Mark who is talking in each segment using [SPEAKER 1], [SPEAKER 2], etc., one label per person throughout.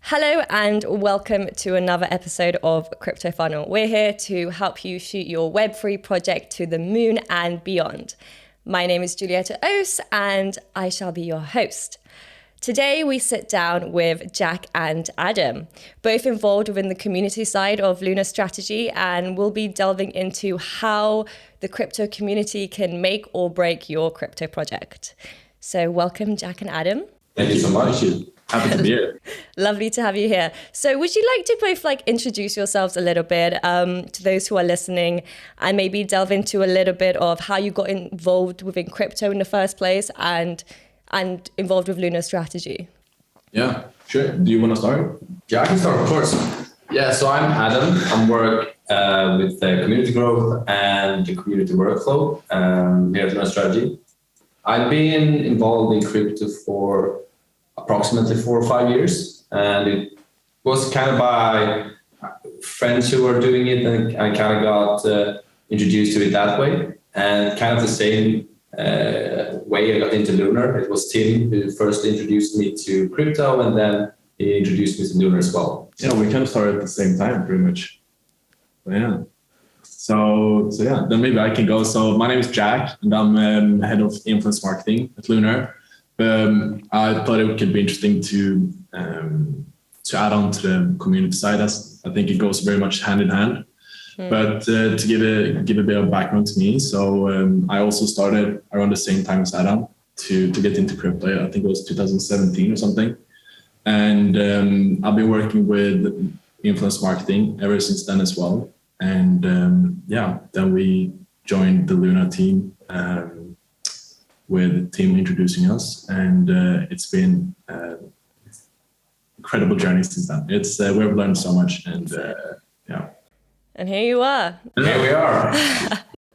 [SPEAKER 1] Hello and welcome to another episode of Crypto Funnel. We're here to help you shoot your Web3 project to the moon and beyond. My name is Julieta Oos and I shall be your host. Today we sit down with Jack and Adam, both involved within the community side of Lunar Strategy, and we'll be delving into how the crypto community can make or break your crypto project. So welcome, Jack and Adam.
[SPEAKER 2] Thank you so much. Happy to be here.
[SPEAKER 1] Lovely to have you here. So would you like to both introduce yourselves a little bit to those who are listening, and maybe delve into a little bit of how you got involved within crypto in the first place and involved with Lunar Strategy?
[SPEAKER 2] Yeah, sure. Do you want to start?
[SPEAKER 3] Yeah, I can start, of course. Yeah, so I'm Adam. I work with the community growth and the community workflow here at Lunar Strategy. I've been involved in crypto for approximately 4 or 5 years, and it was kind of by friends who were doing it, and I kind of got introduced to it that way. And kind of the same way I got into Lunar. It was Tim who first introduced me to crypto, and then he introduced me to Lunar as well.
[SPEAKER 2] Yeah, we kind of started at the same time, pretty much. But yeah. So yeah, then maybe I can go. So my name is Jack, and I'm head of influence marketing at Lunar. I thought it could be interesting to add on to the community side, as I think it goes very much hand in hand. But to give a bit of background to me, so I also started around the same time as Adam to get into crypto. I think it was 2017 or something, and I've been working with influence marketing ever since then as well. And then we joined the Lunar team. With Tim introducing us, and it's been incredible journey since then. It's we've learned so much, and yeah.
[SPEAKER 1] And here you are.
[SPEAKER 3] And here we are.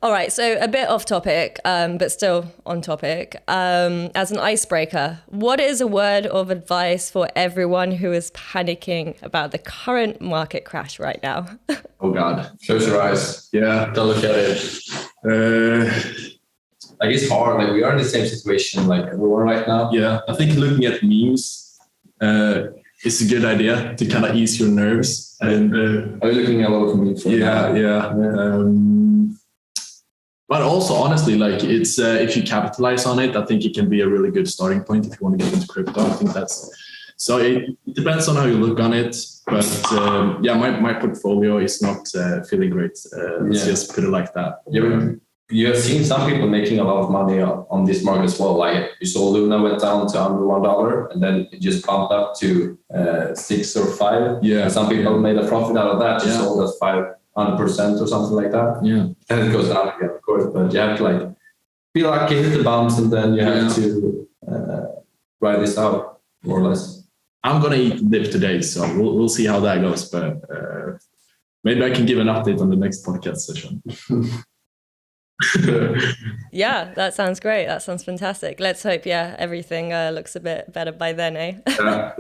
[SPEAKER 1] All right, so a bit off topic, but still on topic. As an icebreaker, what is a word of advice for everyone who is panicking about the current market crash right now?
[SPEAKER 3] Oh God, close your eyes.
[SPEAKER 2] Yeah,
[SPEAKER 3] Don't look at it. It's hard. We are in the same situation like everyone right now.
[SPEAKER 2] Yeah, I think looking at memes is a good idea to kind of ease your nerves. And
[SPEAKER 3] are you looking at a lot of memes?
[SPEAKER 2] Yeah. But also, honestly, it's if you capitalize on it, I think it can be a really good starting point if you want to get into crypto. I think that's so. It depends on how you look on it, but my portfolio is not feeling great. Let's just put it like that.
[SPEAKER 3] You have seen some people making a lot of money on this market as well. You saw Luna went down to under $1, and then it just pumped up to 6 or 5.
[SPEAKER 2] Yeah.
[SPEAKER 3] And some people made a profit out of that. Just sold at 500% or something like that.
[SPEAKER 2] Yeah.
[SPEAKER 3] And it goes down again, of course. But you have to be lucky, hit the bumps, and then you have to ride this out more or less.
[SPEAKER 2] I'm gonna eat the dip today, so we'll see how that goes. But maybe I can give an update on the next podcast session.
[SPEAKER 1] Yeah, that sounds great. That sounds fantastic. Let's hope, everything looks a bit better by then, eh?
[SPEAKER 2] Yeah,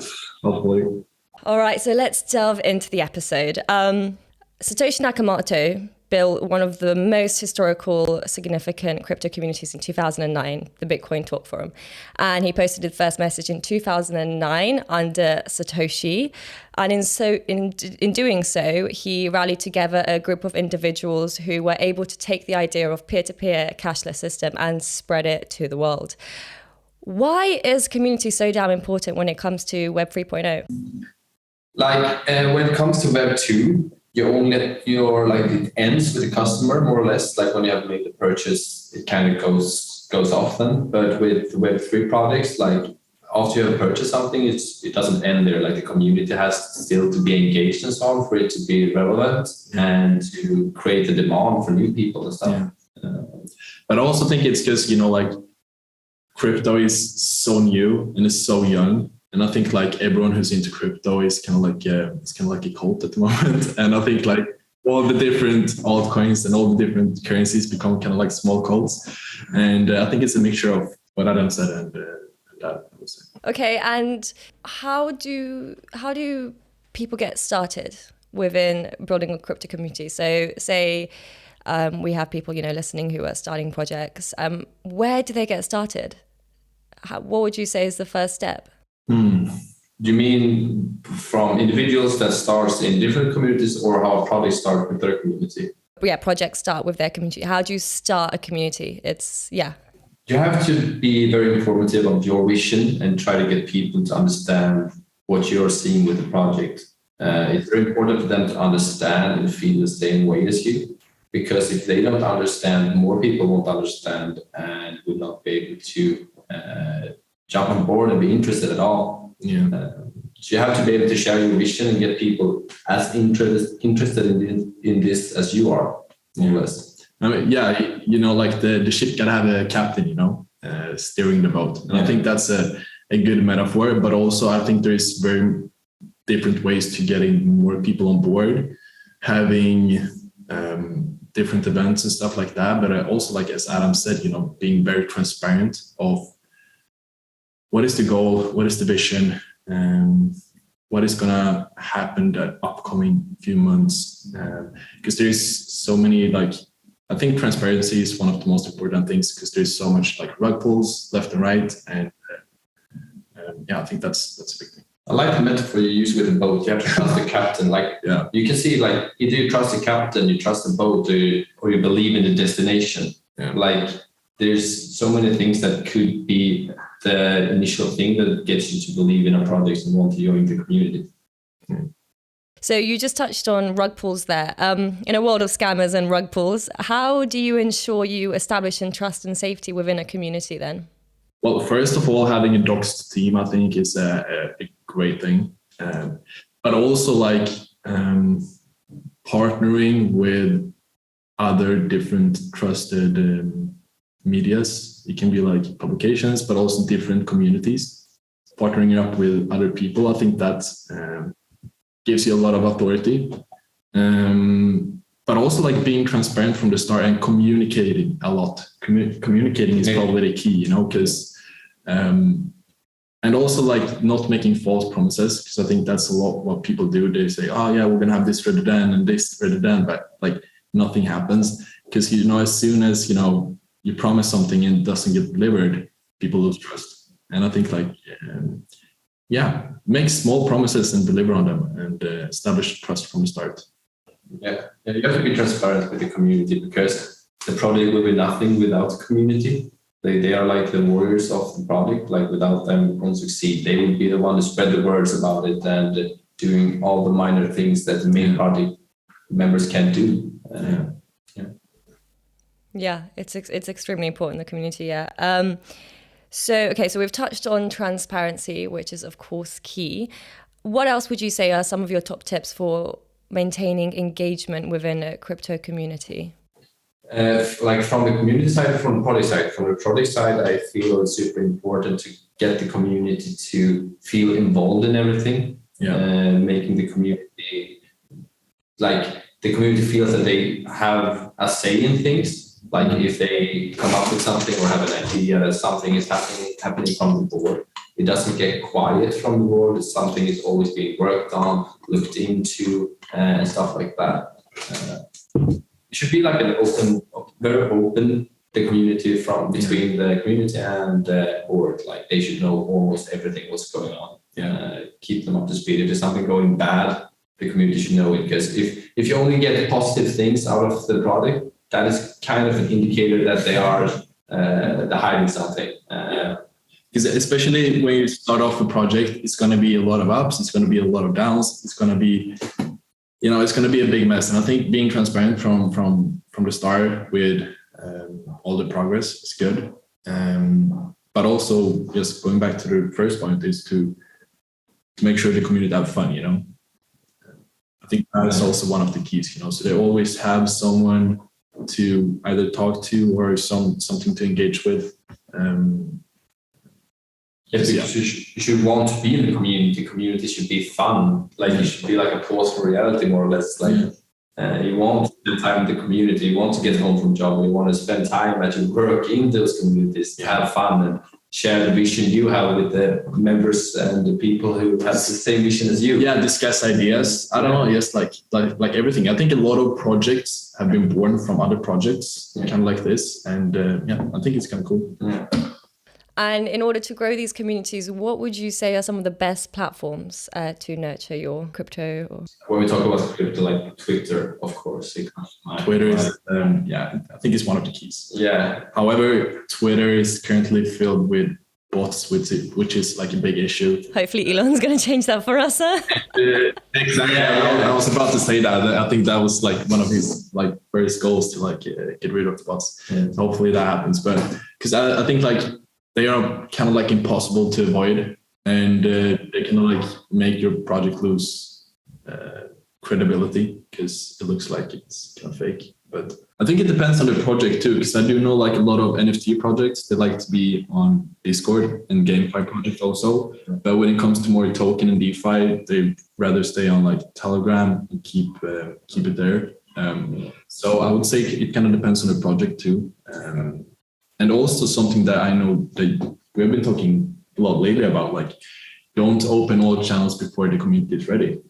[SPEAKER 2] hopefully.
[SPEAKER 1] All right, so let's delve into the episode. Satoshi Nakamoto built one of the most historical, significant crypto communities in 2009, the Bitcoin Talk Forum. And he posted his first message in 2009 under Satoshi. And in doing so, he rallied together a group of individuals who were able to take the idea of peer-to-peer cashless system and spread it to the world. Why is community so damn important when it comes to Web 3.0?
[SPEAKER 3] When it comes to Web 2, it ends with the customer more or less. When you have made the purchase, it kind of goes off then. But with Web3 projects, after you have purchased something, it doesn't end there. The community has still to be engaged and so on for it to be relevant and to create a demand for new people and stuff.
[SPEAKER 2] Yeah. But I also think it's because crypto is so new and is so young. And I think everyone who's into crypto is kind of like a cult at the moment. And I think all the different altcoins and all the different currencies become kind of small cults. And I think it's a mixture of what Adam said and that. I would say.
[SPEAKER 1] Okay, and how do people get started within building a crypto community? So say we have people listening who are starting projects. Where do they get started? What would you say is the first step?
[SPEAKER 3] Do you mean from individuals that starts in different communities, or how a project starts with their community?
[SPEAKER 1] Yeah, projects start with their community. How do you start a community?
[SPEAKER 3] You have to be very informative of your vision and try to get people to understand what you're seeing with the project. It's very important for them to understand and feel the same way as you, because if they don't understand, more people won't understand and will not be able to jump on board and be interested at all.
[SPEAKER 2] Yeah.
[SPEAKER 3] So you have to be able to share your vision and get people as interested in this as you are, more or less.
[SPEAKER 2] I mean, yeah, you know, like the ship gotta have a captain, you know, steering the boat. And I think that's a good metaphor, but also I think there's very different ways to getting more people on board, having different events and stuff like that. But also, like as Adam said, you know, being very transparent of what is the goal, what is the vision, what is gonna happen the upcoming few months. Because there's so many, like, I think transparency is one of the most important things, because there's so much like rug pulls left and right, and I think that's a big thing.
[SPEAKER 3] I like the metaphor you use with the boat. You have to trust the captain. Like, you can see, like, either you trust the captain, you trust the boat, or you believe in the destination.
[SPEAKER 2] Yeah.
[SPEAKER 3] Like, there's so many things that could be the initial thing that gets you to believe in a project and want to join the community.
[SPEAKER 1] So you just touched on rug pulls there. In a world of scammers and rug pulls, how do you ensure you establish trust and safety within a community then?
[SPEAKER 2] Well, first of all, having a doxed team, I think, is a great thing. But also, like, partnering with other different trusted medias. It can be like publications, but also different communities. Partnering up with other people, I think that gives you a lot of authority. But also, like, being transparent from the start and communicating a lot. Communicating is probably the key, you know, because and also, like, not making false promises, because I think that's a lot what people do. They say, oh yeah, we're gonna have this ready then and this ready then, but like nothing happens, because, you know, as soon as, you know, you promise something and it doesn't get delivered, people lose trust. And I think, like, make small promises and deliver on them, and establish trust from the start.
[SPEAKER 3] Yeah, you have to be transparent with the community, because the project will be nothing without the community. They are like the warriors of the project. Like, without them, it won't succeed. They will be the one to spread the words about it and doing all the minor things that the main project members can't do.
[SPEAKER 1] Yeah, it's extremely important, the community. Yeah. So we've touched on transparency, which is of course key. What else would you say are some of your top tips for maintaining engagement within a crypto community?
[SPEAKER 3] Like, from the community side, from the project side. From the project side, I feel it's super important to get the community to feel involved in everything. Making the community, like, the community feels that they have a say in things. Like, if they come up with something or have an idea that something is happening from the board, it doesn't get quiet from the board. Something is always being worked on, looked into, and stuff like that. It should be like an very open, the community from between the community and the board. Like, they should know almost everything what's going on. Keep them up to speed. If there's something going bad, the community should know it, because if you only get positive things out of the product, that is kind of an indicator that they are they're hiding something.
[SPEAKER 2] Because especially when you start off a project, it's going to be a lot of ups, it's going to be a lot of downs, it's going to be, you know, it's going to be a big mess. And I think being transparent from the start with all the progress is good. But also, just going back to the first point, is to make sure the community have fun, you know. I think that is also one of the keys, you know. So they always have someone to either talk to or something to engage with.
[SPEAKER 3] You should want to be in the community. Community should be fun. Like, it should be like a pause for reality, more or less. Like, you want to spend time in the community. You want to get home from job. You want to spend time at your work in those communities. Have fun and share the vision you have with the members and the people who have the same vision as you.
[SPEAKER 2] Yeah, discuss ideas. I don't know. Yes, like everything. I think a lot of projects have been born from other projects, kind of like this. And I think it's kind of cool.
[SPEAKER 1] And in order to grow these communities, what would you say are some of the best platforms to nurture your crypto? Or...
[SPEAKER 3] When we talk about crypto, like Twitter, of course, it comes to mind.
[SPEAKER 2] Twitter is, I think it's one of the keys.
[SPEAKER 3] Yeah.
[SPEAKER 2] However, Twitter is currently filled with bots, which is like a big issue.
[SPEAKER 1] Hopefully Elon's going to change that for us, huh?
[SPEAKER 2] Exactly. I was about to say that. I think that was like one of his like first goals to like get rid of the bots. So hopefully that happens. But because I think like they are kind of like impossible to avoid, and they can like make your project lose credibility because it looks like it's kind of fake. But I think it depends on the project too, because I do know like a lot of NFT projects that like to be on Discord and GameFi projects also. But when it comes to more token and DeFi, they rather stay on like Telegram and keep it there. So I would say it kind of depends on the project too. And also something that I know that we've been talking a lot lately about, like don't open all channels before the community is ready.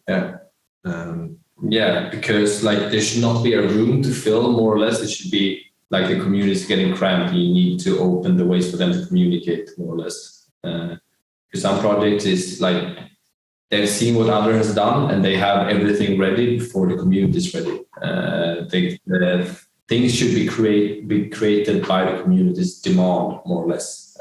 [SPEAKER 3] Yeah, because like there should not be a room to fill, more or less. It should be like the community is getting cramped. You need to open the ways for them to communicate, more or less. Because some projects is like they've seen what other has done and they have everything ready before the community is ready. Things should be created by the community's demand, more or less.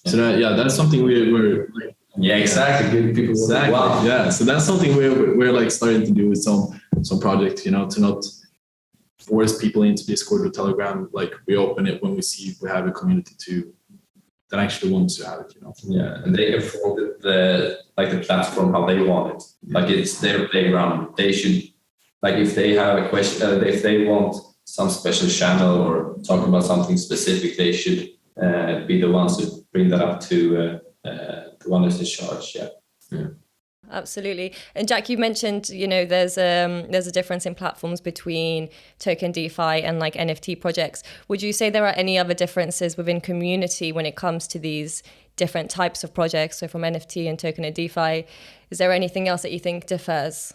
[SPEAKER 2] So that's something we're like,
[SPEAKER 3] yeah, exactly. Good people.
[SPEAKER 2] Exactly. Wow. Yeah. So that's something we're like starting to do with some projects, to not force people into Discord or Telegram. Like we open it when we see we have a community that actually wants to have it,
[SPEAKER 3] Yeah, and they afforded the platform how they want it. Like it's their playground. They should, like if they have a question, if they want some special channel or talk about something specific, they should be the ones to bring that up to the one who's in charge. Yeah.
[SPEAKER 1] Absolutely. And Jack, you mentioned, there's a difference in platforms between token DeFi and like NFT projects. Would you say there are any other differences within community when it comes to these different types of projects? So from NFT and token and DeFi, is there anything else that you think differs?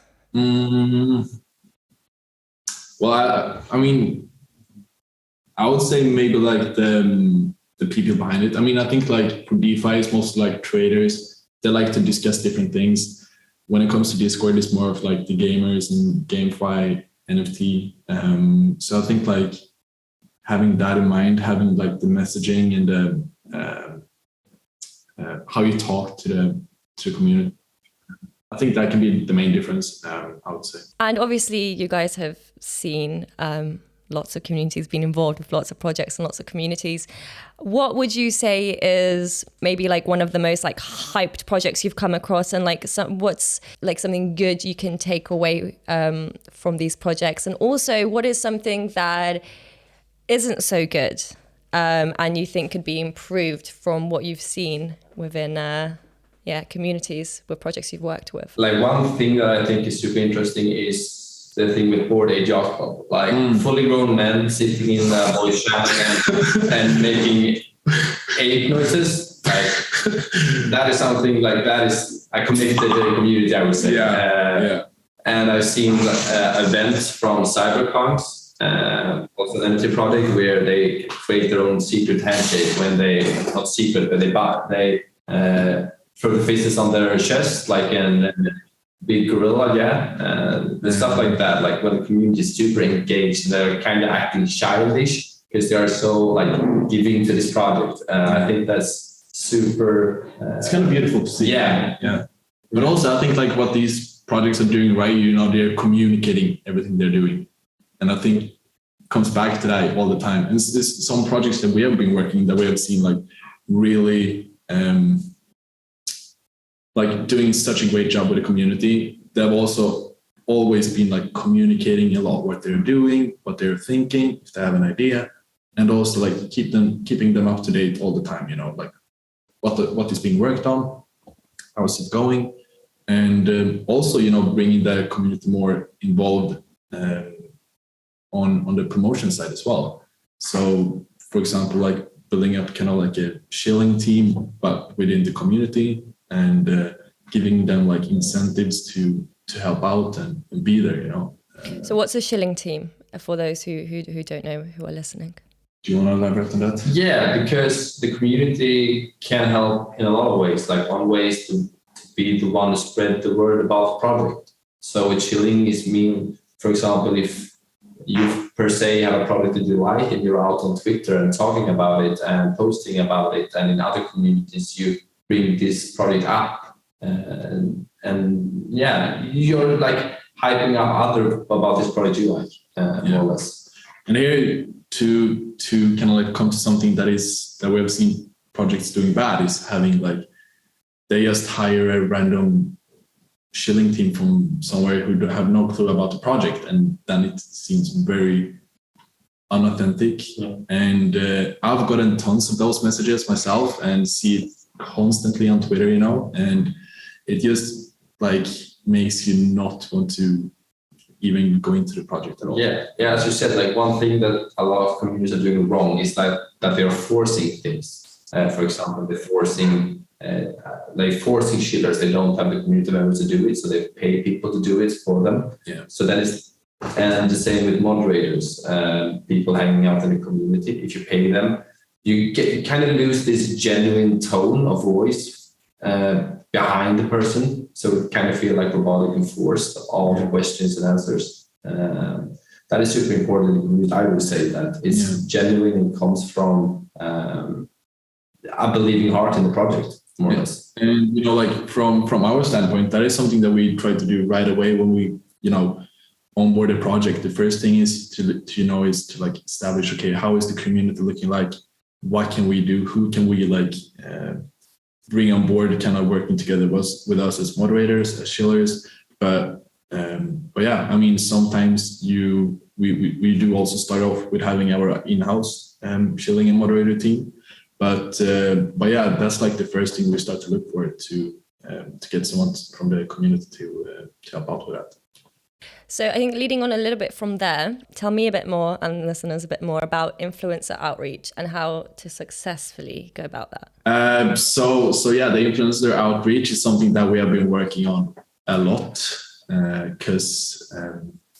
[SPEAKER 2] Well, I mean, I would say maybe like the people behind it. I mean, I think like for DeFi, it's mostly like traders. They like to discuss different things. When it comes to Discord, it's more of like the gamers and GameFi, NFT. So I think like having that in mind, having like the messaging and how you talk to the community, I think that can be the main difference, I would say.
[SPEAKER 1] And obviously you guys have seen lots of communities, been involved with lots of projects and lots of communities. What would you say is maybe like one of the most like hyped projects you've come across, and like what's like something good you can take away from these projects? And also what is something that isn't so good and you think could be improved from what you've seen within communities with projects you've worked with?
[SPEAKER 3] Like one thing that I think is super interesting is the thing with Bored Ape Yacht Club, like fully grown men sitting in a voice channel and making ape noises. Like that is something like that is I connected to the community, I would say. And I've seen events from cyberpunks, also an NFT project where they create their own secret handshake when they not secret, but they throw the faces on their chest like an big gorilla, the stuff like that. Like when the community is super engaged, they're kind of acting childish because they are so like giving to this project. I think that's super.
[SPEAKER 2] It's kind of beautiful to see.
[SPEAKER 3] Yeah.
[SPEAKER 2] But also, I think like what these projects are doing, right? They're communicating everything they're doing, and I think it comes back to that all the time. And it's some projects that we have been working that we have seen like really. Like doing such a great job with the community. They've also always been like communicating a lot what they're doing, what they're thinking, if they have an idea, and also like keeping them up to date all the time. Like what is being worked on, how is it going, and also bringing the community more involved on the promotion side as well. So, for example, like building up kind of like a shilling team, but within the community. And giving them like incentives to help out and be there,
[SPEAKER 1] So what's a shilling team for those who don't know, who are listening?
[SPEAKER 2] Do you want to elaborate on that?
[SPEAKER 3] Yeah, because the community can help in a lot of ways. Like one way is to be the one to spread the word about the project. So with shilling is mean, for example, if you per se have a project that you like and you're out on Twitter and talking about it and posting about it, and in other communities you bring this project up, and yeah, you're like hyping up other about this project you like, more or less.
[SPEAKER 2] And here to kind of like come to something that we have seen projects doing bad is having like they just hire a random shilling team from somewhere who have no clue about the project, and then it seems very unauthentic. Yeah. And I've gotten tons of those messages myself and see it constantly on Twitter, and it just like makes you not want to even go into the project at all.
[SPEAKER 3] Yeah, as you said, like one thing that a lot of communities are doing wrong is that they are forcing things. For example, they're forcing shillers. They don't have the community members to do it, so they pay people to do it for them.
[SPEAKER 2] Yeah.
[SPEAKER 3] So that is, and the same with moderators, people hanging out in the community. If you pay them, you kind of lose this genuine tone of voice behind the person. So it kind of feel like robotic and forced, all the questions and answers. That is super important in the community. I would say that it's genuine and comes from a believing heart in the project, more or less.
[SPEAKER 2] And like from our standpoint, that is something that we try to do right away when we onboard a project. The first thing is to like establish, okay, how is the community looking like? What can we do? Who can we like bring on board, kind of working together with us as moderators, as shillers? But yeah, I mean, sometimes we do also start off with having our in-house shilling and moderator team. But yeah, that's like the first thing we start to look for to get someone from the community to help out with that.
[SPEAKER 1] So I think leading on a little bit from there, tell me a bit more and listeners a bit more about influencer outreach and how to successfully go about that.
[SPEAKER 2] So yeah, the influencer outreach is something that we have been working on a lot because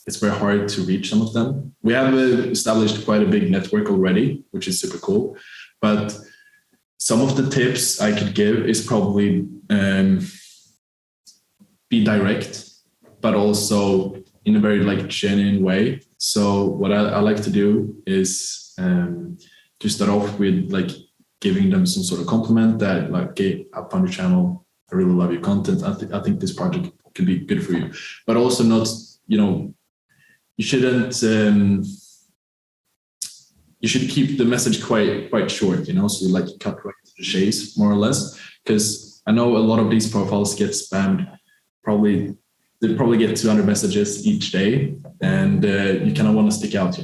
[SPEAKER 2] it's very hard to reach some of them. We have established quite a big network already, which is super cool. But some of the tips I could give is probably be direct, but also in a very like genuine way. So what I like to do is to start off with like giving them some sort of compliment that like, okay, I found your channel, I really love your content. I think this project could be good for you, but also not, you shouldn't. You should keep the message quite short, so you like cut right to the chase, more or less, because I know a lot of these profiles get spammed. They probably get 200 messages each day, and you kind of want to stick out,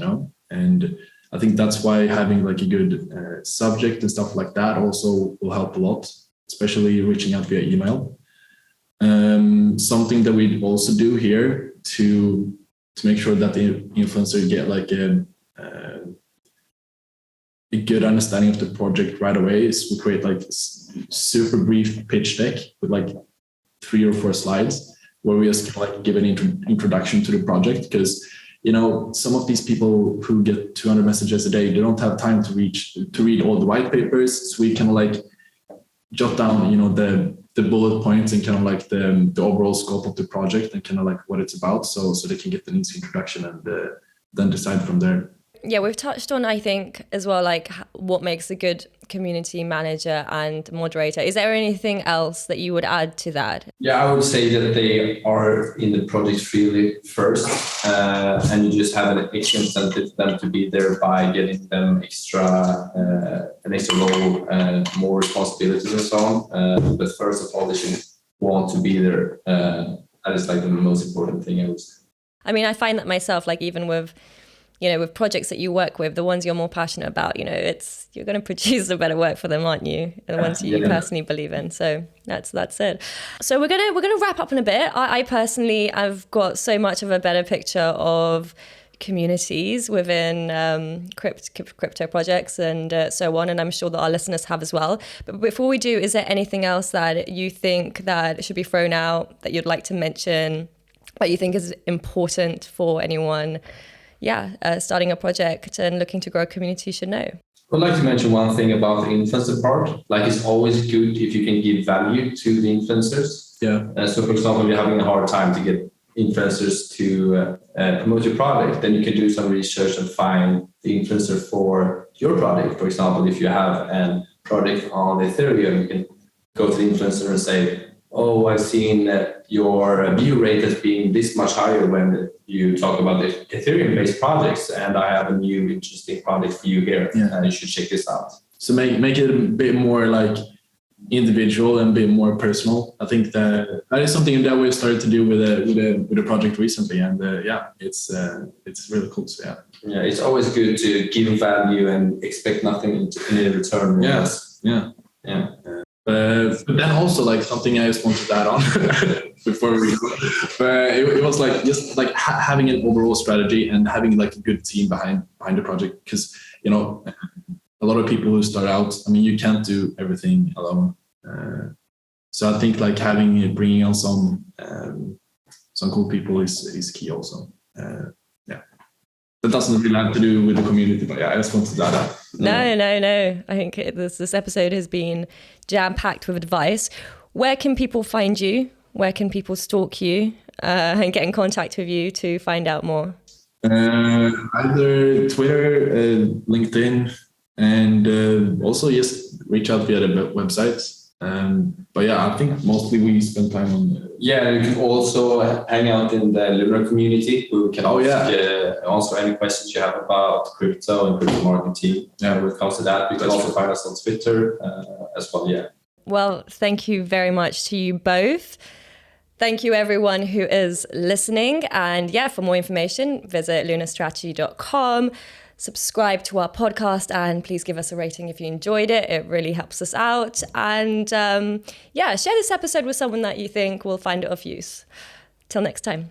[SPEAKER 2] And I think that's why having like a good subject and stuff like that also will help a lot, especially reaching out via email. Something that we also do here to make sure that the influencer get like a good understanding of the project right away is we create like super brief pitch deck with like 3 or 4 slides where we just kind of like give an introduction to the project, because some of these people who get 200 messages a day, they don't have time to read all the white papers. So we kind of like jot down the bullet points and kind of like the overall scope of the project and kind of like what it's about, so they can get an easy introduction and then decide from there.
[SPEAKER 1] Yeah, we've touched on, I think, as well, like what makes a good community manager and moderator. Is there anything else that you would add to that?
[SPEAKER 3] Yeah, I would say that they are in the project really first, and you just have an extra incentive for them to be there by getting them an extra role and more responsibilities and so on. But first of all, they should want to be there. That is like the most important thing, I would say.
[SPEAKER 1] I mean, I find that myself, like even with with projects that you work with, the ones you're more passionate about, you're going to produce a better work for them, aren't you? And the ones that you personally believe in. So that's it. So we're gonna wrap up in a bit. I personally, I've got so much of a better picture of communities within crypto projects and so on, and I'm sure that our listeners have as well. But before we do, is there anything else that you think that should be thrown out that you'd like to mention, that you think is important for anyone? starting a project and looking to grow a community should know.
[SPEAKER 3] I'd like to mention one thing about the influencer part. Like, it's always good if you can give value to the influencers.
[SPEAKER 2] Yeah.
[SPEAKER 3] So, for example, you're having a hard time to get influencers to promote your product, then you can do some research and find the influencer for your product. For example, if you have a product on Ethereum, you can go to the influencer and say, oh, I've seen your view rate as being this much higher when you talk about the Ethereum-based projects, and I have a new interesting product for you here, and you should check this out.
[SPEAKER 2] So make it a bit more like individual and a bit more personal. I think that is something that we've started to do with a project recently, and it's really cool. So
[SPEAKER 3] yeah, it's always good to give value and expect nothing in return.
[SPEAKER 2] Yes, yeah. But then also, like, something I just wanted to add on before we go. It was like just like having an overall strategy and having like a good team behind the project, because a lot of people who start out, I mean, you can't do everything alone. So I think like bringing on some cool people is key also. That doesn't really have to do with the community, but I just wanted to add that.
[SPEAKER 1] No. I think this episode has been jam-packed with advice. Where can people find you? Where can people stalk you and get in contact with you to find out more?
[SPEAKER 2] Either Twitter, LinkedIn, and also just reach out via the websites. But I think mostly we spend time on.
[SPEAKER 3] You can also hang out in the Lunar community. We can answer any questions you have about crypto and crypto marketing. When it comes to that, you can also find us on Twitter as well. Yeah.
[SPEAKER 1] Well, thank you very much to you both. Thank you everyone who is listening. And for more information, visit lunarstrategy.com. Subscribe to our podcast, and please give us a rating if you enjoyed it. It really helps us out. And share this episode with someone that you think will find it of use. Till next time.